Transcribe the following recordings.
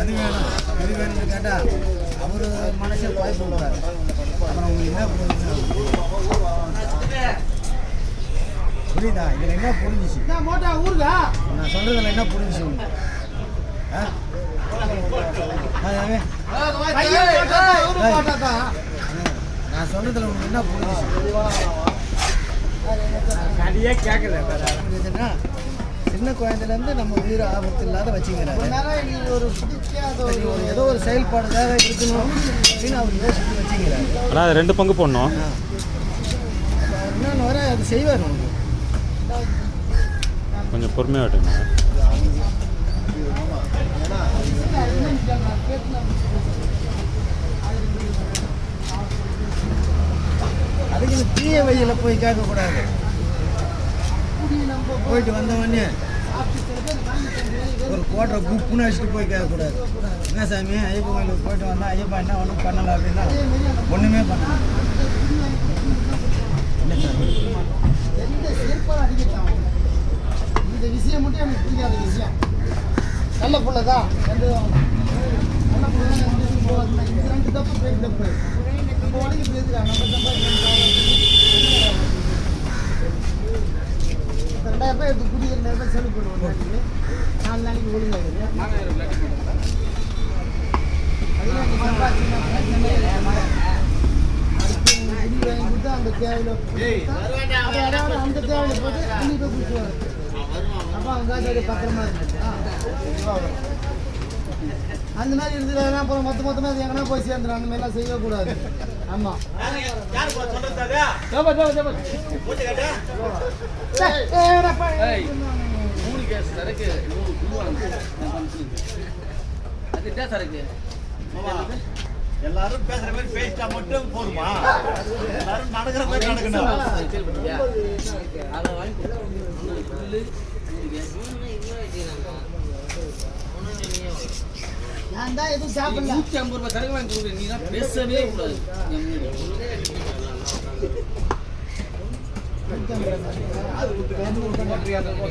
அது வேணும் இது வேணும்னு கேட்டால் அவர் மனசே பாய் போடுறாரு. அப்புறம் உங்களுக்கு என்ன புரியுதா? இதில் என்ன புரிஞ்சிச்சு? நான் சொல்கிறதுல என்ன புரிஞ்சிச்சு உங்களுக்கு? நான் சொல்கிறதுல உங்களுக்கு என்ன புரிஞ்சிச்சு? அதையே கேட்கல. சின்ன குழந்தைலேருந்து நம்ம உயிர் ஆபத்து இல்லாத வச்சுக்கிறாரு. ஏதோ ஒரு செயல்பாடுக்காக இருக்கணும் அப்படின்னு அவர் யோசிச்சு வச்சுக்கிறாரு. ஆனால் அது 2 பங்கு போடணும். இன்னொன்று வர அது செய்வார். உங்களுக்கு கொஞ்சம் பொறுமையாக விட்டுங்க. அதுக்கு இந்த தீய வழியில் போய் கேட்கக்கூடாது. போயிட்டு வந்தவொடனே ஒரு கோட்டரை குப்புன்னு வச்சுட்டு போய் கேட்கக்கூடாது. என்ன சாமி ஐயப்ப கோயிலுக்கு போயிட்டு வந்தா ஐயப்பா என்ன ஒன்றும் பண்ணலை அப்படின்னா ஒன்றுமே பண்ணல. இந்த விஷயம் மட்டும் எனக்கு பிடிக்காத விஷயம். நல்ல பிள்ளை தான், நல்ல பிள்ளை தான். இது 2 தப்பு பெரிய தப்பு. நம்ம உடனே பேசுகிறாங்க. நம்ம சம்பாதிக்க 2000 ரூபாய் எடுத்து குடி 2000 ரூபாய் செலவு பண்ணுவோம். 4 நாளைக்கு ஒழுங்காகுது. அதெல்லாம் நீ சம்பாதிச்சுன்னா குடி வாங்கி கொடுத்தா அந்த தேவையில் அந்த தேவையில் போட்டு குடி போய் குடிச்சுவாங்க. அப்போ அவங்க காசு பத்திரமா இருந்துச்சு. அந்த மாதிரி இருந்துச்சுன்னா அப்புறம் மொத்தமாக அது எங்கன்னா போய் சேர்ந்துடும். அந்த மாதிரிலாம் செய்யக்கூடாது. ஆமாம். எல்லாரும் பேசுற மாதிரி பேசிட்டா மட்டும் போதுமா? எல்லாரும் நடக்கிற மாதிரி நடக்கணும். நான் தான் எதுவும் சாப்பிடல. 150 ரூபாய் கறக்கு வாங்கி கொடுக்குறேன். நீ தான் பேசவே கூடாது.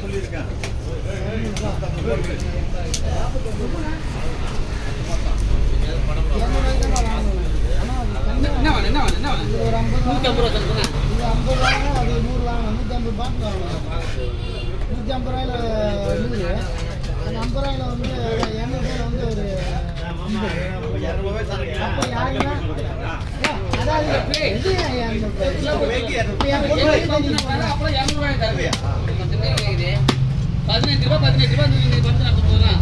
சொல்லியிருக்கேன். என்ன வேணும்? என்ன வேணும்? என்ன வேணும்? ஒரு 50 ரூபா தருங்க. இது 50 வாங்கணும், அது 100 வாங்கணும். 150 பாட்டு வாங்கணும். 150 ரூபாயில 100. அந்த 50 ரூபாயில வந்து 200 ரூபாயில வந்து ஒரு 200 அப்போ யாருன்னா அதாவது எது 200 அப்புறம் 200 ரூபாய் தருவியா? 18 ரூபா 18 ரூபா நீங்க வந்து நான் போறேன்.